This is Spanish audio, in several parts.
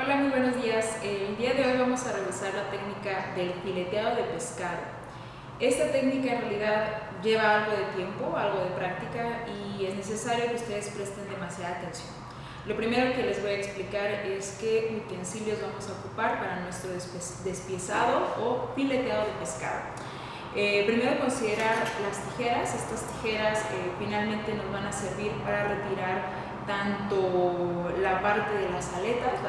Hola, muy buenos días. El día de hoy vamos a revisar la técnica del fileteado de pescado. Esta técnica en realidad lleva algo de tiempo, algo de práctica y es necesario que ustedes presten demasiada atención. Lo primero que les voy a explicar es qué utensilios vamos a ocupar para nuestro despiezado o fileteado de pescado. Primero considerar las tijeras. Estas tijeras finalmente nos van a servir para retirar tanto la parte de las aletas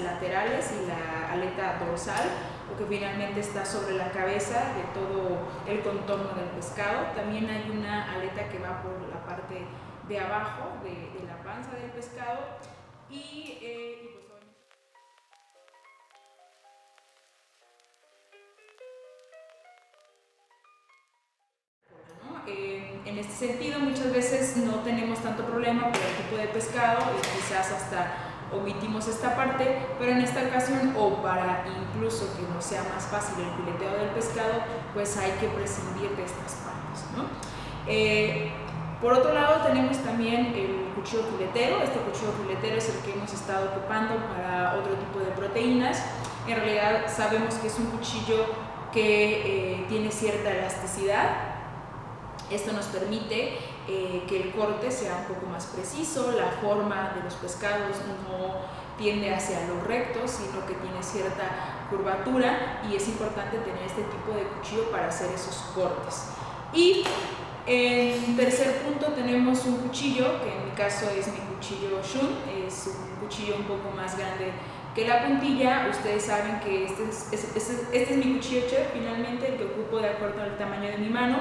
laterales y la aleta dorsal, lo que finalmente está sobre la cabeza de todo el contorno del pescado. También hay una aleta que va por la parte de abajo de la panza del pescado y pues, ¿no? En este sentido, muchas veces no tenemos tanto problema por el tipo de pescado y quizás hasta omitimos esta parte, pero en esta ocasión, o para incluso que nos sea más fácil el fileteo del pescado, pues hay que prescindir de estas partes, ¿no? Por otro lado, tenemos también el cuchillo filetero. Este cuchillo filetero es el que hemos estado ocupando para otro tipo de proteínas. En realidad sabemos que es un cuchillo que tiene cierta elasticidad. Esto nos permite que el corte sea un poco más preciso, la forma de los pescados no tiende hacia lo recto, sino que tiene cierta curvatura y es importante tener este tipo de cuchillo para hacer esos cortes. Y en tercer punto tenemos un cuchillo, que en mi caso es mi cuchillo Shun, es un cuchillo un poco más grande que la puntilla. Ustedes saben que este es mi cuchillo chef, finalmente, el que ocupo de acuerdo al tamaño de mi mano.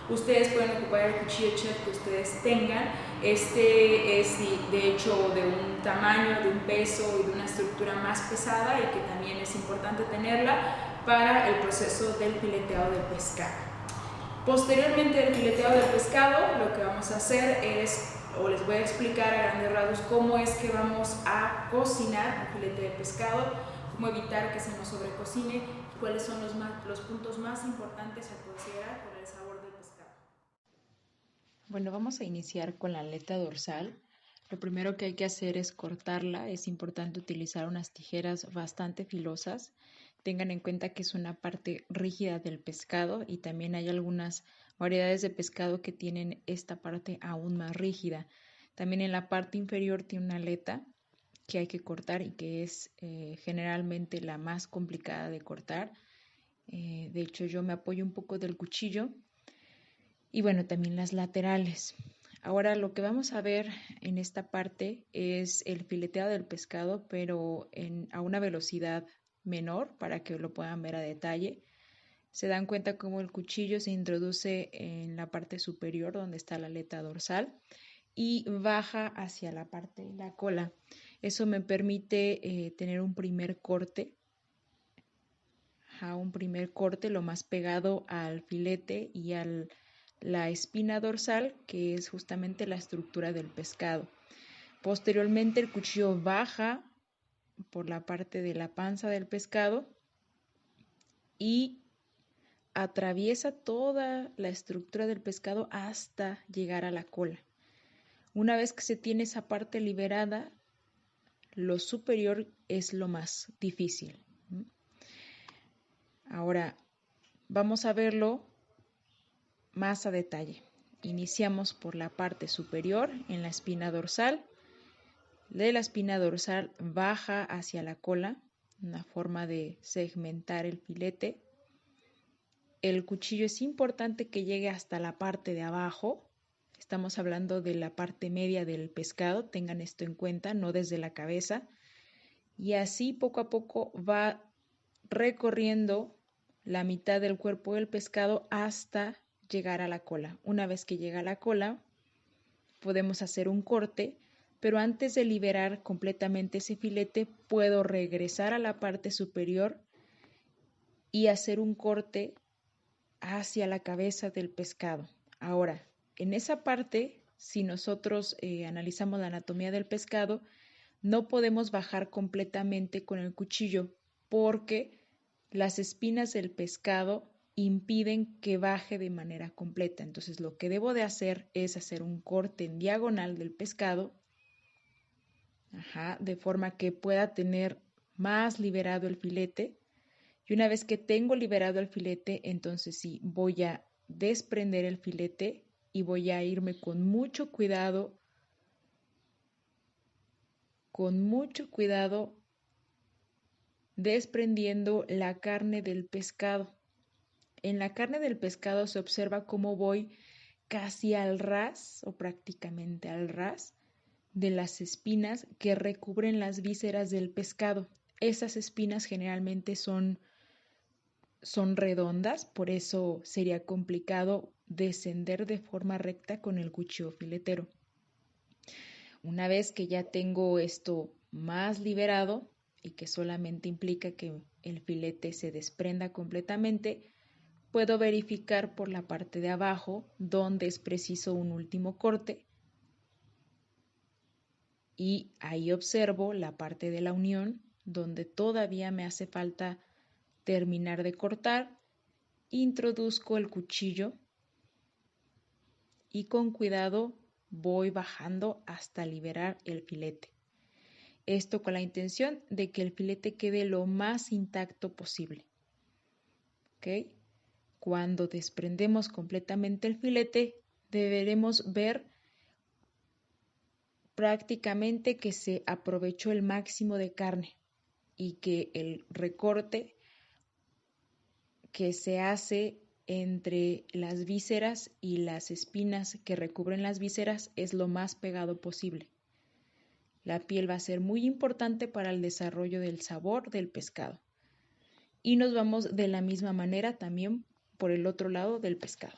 Ustedes pueden ocupar el cuchillo chef que ustedes tengan. Este es de hecho de un tamaño, de un peso y de una estructura más pesada y que también es importante tenerla para el proceso del fileteado del pescado. Posteriormente al fileteado del pescado, lo que vamos a hacer es, o les voy a explicar a grandes rasgos cómo es que vamos a cocinar un filete de pescado, cómo evitar que se nos sobrecocine, cuáles son los puntos más importantes a considerar por el sabor del pescado. Bueno, vamos a iniciar con la aleta dorsal. Lo primero que hay que hacer es cortarla. Es importante utilizar unas tijeras bastante filosas. Tengan en cuenta que es una parte rígida del pescado y también hay algunas variedades de pescado que tienen esta parte aún más rígida. También en la parte inferior tiene una aleta que hay que cortar y que es generalmente la más complicada de cortar. De hecho, yo me apoyo un poco del cuchillo y bueno, también las laterales. Ahora lo que vamos a ver en esta parte es el fileteado del pescado, pero a una velocidad menor para que lo puedan ver a detalle. Se dan cuenta cómo el cuchillo se introduce en la parte superior donde está la aleta dorsal y baja hacia la parte de la cola. Eso me permite tener un primer corte lo más pegado al filete y a la espina dorsal, que es justamente la estructura del pescado. Posteriormente el cuchillo baja por la parte de la panza del pescado y atraviesa toda la estructura del pescado hasta llegar a la cola. Una vez que se tiene esa parte liberada, lo superior es lo más difícil. Ahora vamos a verlo más a detalle. Iniciamos por la parte superior en la espina dorsal. De la espina dorsal baja hacia la cola, una forma de segmentar el filete. El cuchillo es importante que llegue hasta la parte de abajo. Estamos hablando de la parte media del pescado, tengan esto en cuenta, no desde la cabeza. Y así poco a poco va recorriendo la mitad del cuerpo del pescado hasta llegar a la cola. Una vez que llega a la cola, podemos hacer un corte, pero antes de liberar completamente ese filete, puedo regresar a la parte superior y hacer un corte hacia la cabeza del pescado. Ahora, en esa parte, si nosotros analizamos la anatomía del pescado, no podemos bajar completamente con el cuchillo porque las espinas del pescado impiden que baje de manera completa. Entonces lo que debo de hacer es hacer un corte en diagonal del pescado. de forma que pueda tener más liberado el filete. Y una vez que tengo liberado el filete, entonces sí, voy a desprender el filete y voy a irme con mucho cuidado desprendiendo la carne del pescado. En la carne del pescado se observa cómo voy casi al ras o prácticamente al ras de las espinas que recubren las vísceras del pescado. Esas espinas generalmente son redondas, por eso sería complicado descender de forma recta con el cuchillo filetero. Una vez que ya tengo esto más liberado y que solamente implica que el filete se desprenda completamente, puedo verificar por la parte de abajo donde es preciso un último corte y ahí observo la parte de la unión donde todavía me hace falta terminar de cortar. Introduzco el cuchillo y con cuidado voy bajando hasta liberar el filete. Esto con la intención de que el filete quede lo más intacto posible. ¿Ok? Cuando desprendemos completamente el filete, deberemos ver prácticamente que se aprovechó el máximo de carne y que el recorte que se hace entre las vísceras y las espinas que recubren las vísceras es lo más pegado posible. La piel va a ser muy importante para el desarrollo del sabor del pescado. Y nos vamos de la misma manera también por el otro lado del pescado.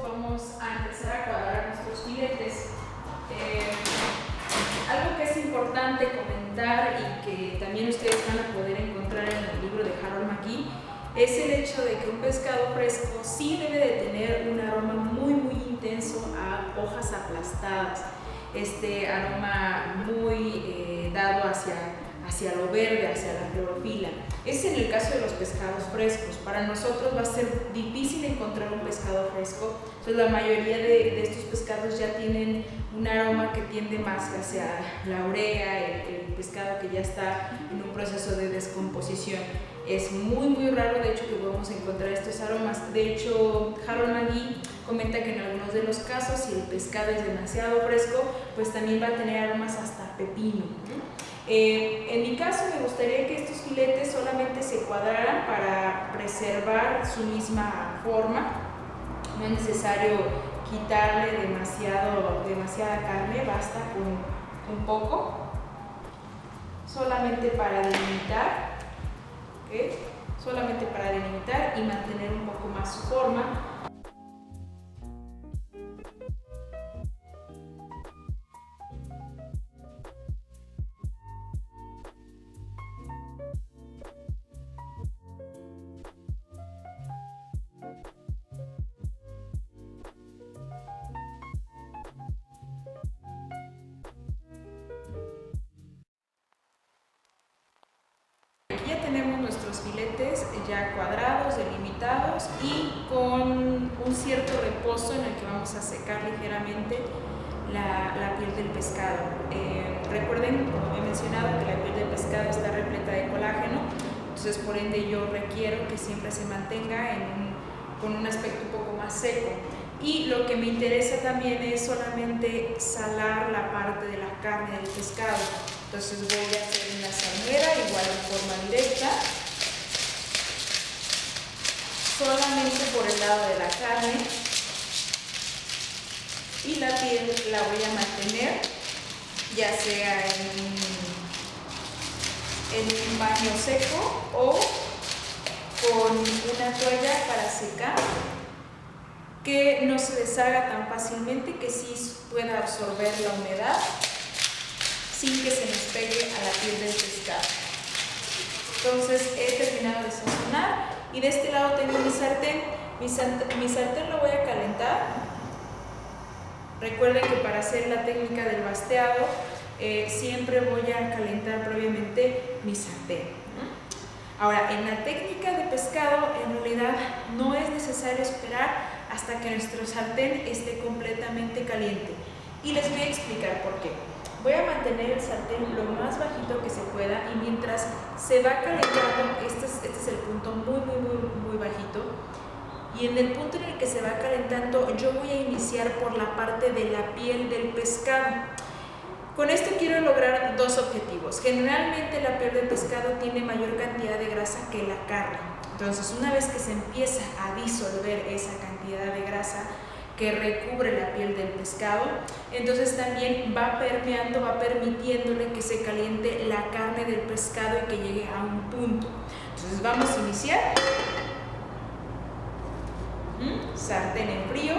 Vamos a empezar a cuadrar nuestros filetes. Algo que es importante comentar y que también ustedes van a poder encontrar en el libro de Harold McGee es el hecho de que un pescado fresco sí debe de tener un aroma muy intenso a hojas aplastadas, este aroma muy dado hacia lo verde, hacia la clorofila. Es en el caso de los pescados frescos. Para nosotros va a ser difícil encontrar un pescado fresco, entonces la mayoría de estos pescados ya tienen un aroma que tiende más hacia la urea, el pescado que ya está en un proceso de descomposición. Es muy raro, de hecho, que podamos encontrar estos aromas. De hecho, Harold McGee comenta que en algunos de los casos, si el pescado es demasiado fresco, pues también va a tener aromas hasta pepino. En mi caso, me gustaría que estos filetes solamente se cuadraran para preservar su misma forma. No es necesario quitarle demasiada carne, basta con un poco, solamente para delimitar. ¿Okay? Solamente para delimitar y mantener un poco más su forma. Tenemos nuestros filetes ya cuadrados, delimitados y con un cierto reposo en el que vamos a secar ligeramente la piel del pescado. Recuerden, como he mencionado, que la piel del pescado está repleta de colágeno, entonces por ende yo requiero que siempre se mantenga con un aspecto un poco más seco. Y lo que me interesa también es solamente salar la parte de la carne del pescado. Entonces voy a hacer una salmuera igual en forma directa, solamente por el lado de la carne, y la piel la voy a mantener ya sea en un baño seco o con una toalla para secar que no se deshaga tan fácilmente, que sí pueda absorber la humedad sin que se nos pegue a la piel del pescado. Entonces he terminado de sazonar y de este lado tengo mi sartén. Mi sartén lo voy a calentar. Recuerden que para hacer la técnica del basteado siempre voy a calentar previamente mi sartén. Ahora, en la técnica de pescado en realidad no es necesario esperar hasta que nuestro sartén esté completamente caliente. Y les voy a explicar por qué. Voy a mantener el sartén lo más bajito que se pueda y mientras se va calentando, este es el punto muy bajito, y en el punto en el que se va calentando yo voy a iniciar por la parte de la piel del pescado. Con esto quiero lograr dos objetivos. Generalmente la piel del pescado tiene mayor cantidad de grasa que la carne. Entonces, una vez que se empieza a disolver esa cantidad de grasa que recubre la piel del pescado, entonces también va permeando, va permitiéndole que se caliente la carne del pescado y que llegue a un punto. Entonces vamos a iniciar. Sartén en frío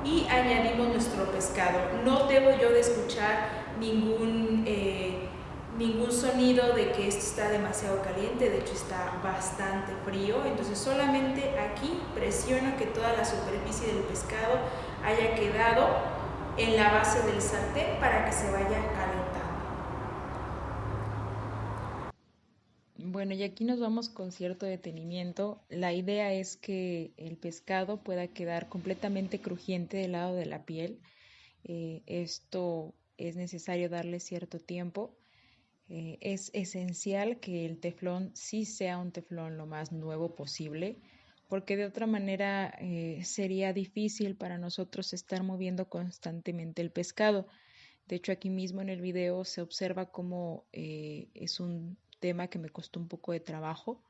y añadimos nuestro pescado. No debo yo de escuchar ningún sonido de que esto está demasiado caliente, de hecho está bastante frío, entonces solamente aquí presiono que toda la superficie del pescado haya quedado en la base del sartén para que se vaya calentando. Bueno, y aquí nos vamos con cierto detenimiento. La idea es que el pescado pueda quedar completamente crujiente del lado de la piel. Esto es necesario darle cierto tiempo. Es esencial que el teflón sí sea un teflón lo más nuevo posible, porque de otra manera sería difícil para nosotros estar moviendo constantemente el pescado. De hecho, aquí mismo en el video se observa cómo es un tema que me costó un poco de trabajo.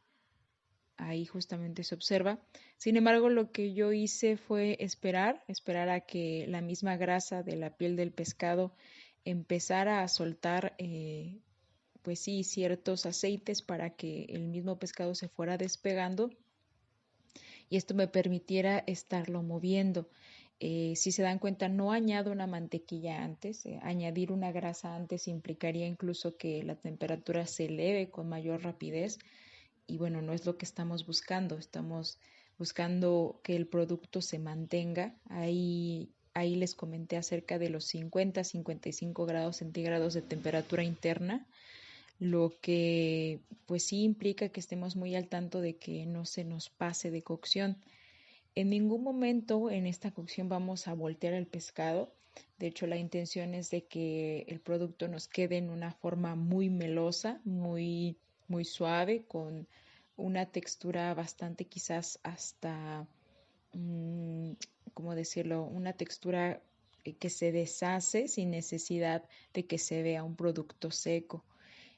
Ahí justamente se observa. Sin embargo, lo que yo hice fue esperar a que la misma grasa de la piel del pescado empezara a soltar, pues sí, ciertos aceites para que el mismo pescado se fuera despegando y esto me permitiera estarlo moviendo. Si se dan cuenta, no añado una mantequilla antes. Añadir una grasa antes implicaría incluso que la temperatura se eleve con mayor rapidez y bueno, no es lo que estamos buscando. Estamos buscando que el producto se mantenga. Ahí les comenté acerca de los 50-55 grados centígrados de temperatura interna, lo que pues sí implica que estemos muy al tanto de que no se nos pase de cocción. En ningún momento en esta cocción vamos a voltear el pescado. De hecho, la intención es de que el producto nos quede en una forma muy melosa, muy suave, con una textura bastante quizás hasta, ¿cómo decirlo? Una textura que se deshace sin necesidad de que se vea un producto seco.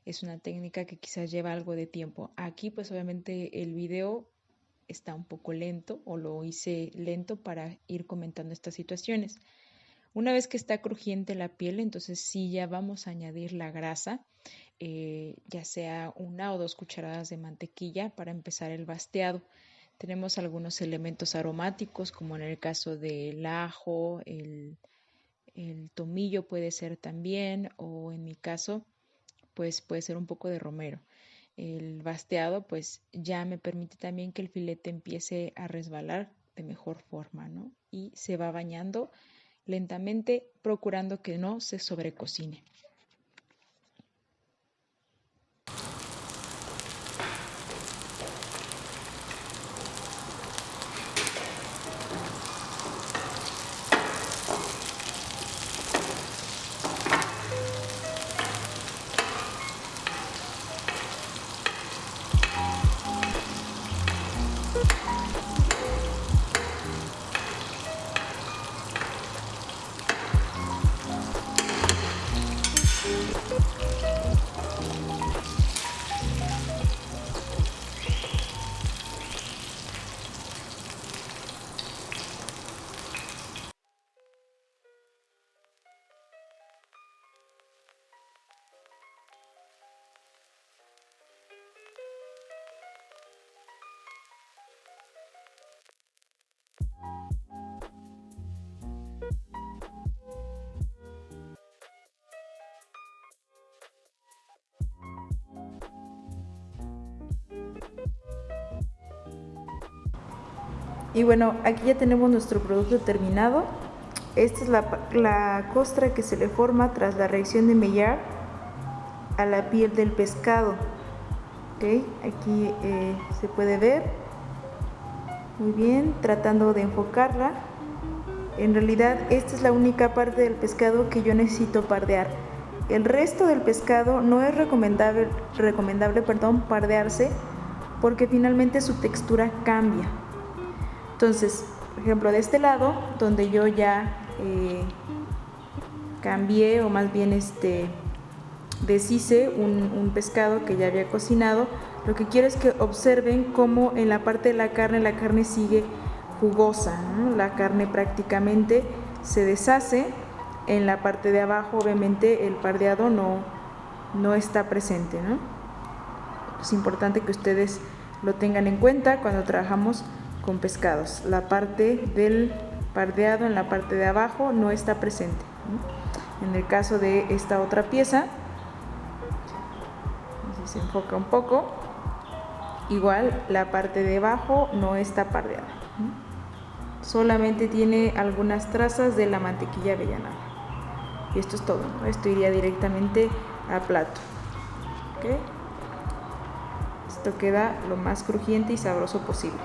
Es una técnica que quizás lleva algo de tiempo. Aquí pues obviamente el video está un poco lento o lo hice lento para ir comentando estas situaciones. Una vez que está crujiente la piel, entonces sí ya vamos a añadir la grasa, ya sea 1 o 2 cucharadas de mantequilla para empezar el basteado. Tenemos algunos elementos aromáticos como en el caso del ajo, el tomillo puede ser también o en mi caso pues puede ser un poco de romero. El basteado pues ya me permite también que el filete empiece a resbalar de mejor forma, ¿no? Y se va bañando lentamente, procurando que no se sobrecocine. Y bueno, aquí ya tenemos nuestro producto terminado. Esta es la costra que se le forma tras la reacción de Maillard a la piel del pescado. ¿Okay? Aquí se puede ver muy bien, tratando de enfocarla. En realidad esta es la única parte del pescado que yo necesito pardear. El resto del pescado no es recomendable pardearse, porque finalmente su textura cambia. Entonces, por ejemplo, de este lado, donde yo ya cambié, o más bien deshice un pescado que ya había cocinado, lo que quiero es que observen cómo en la parte de la carne sigue jugosa, ¿no? La carne prácticamente se deshace. En la parte de abajo, obviamente, el pardeado no está presente, ¿no? Es importante que ustedes lo tengan en cuenta cuando trabajamos con pescados. La parte del pardeado en la parte de abajo no está presente, ¿no? En el caso de esta otra pieza, si se enfoca un poco, igual la parte de abajo no está pardeada, ¿no? Solamente tiene algunas trazas de la mantequilla avellanada. Y esto es todo, ¿no? Esto iría directamente a plato. ¿Okay? Esto queda lo más crujiente y sabroso posible.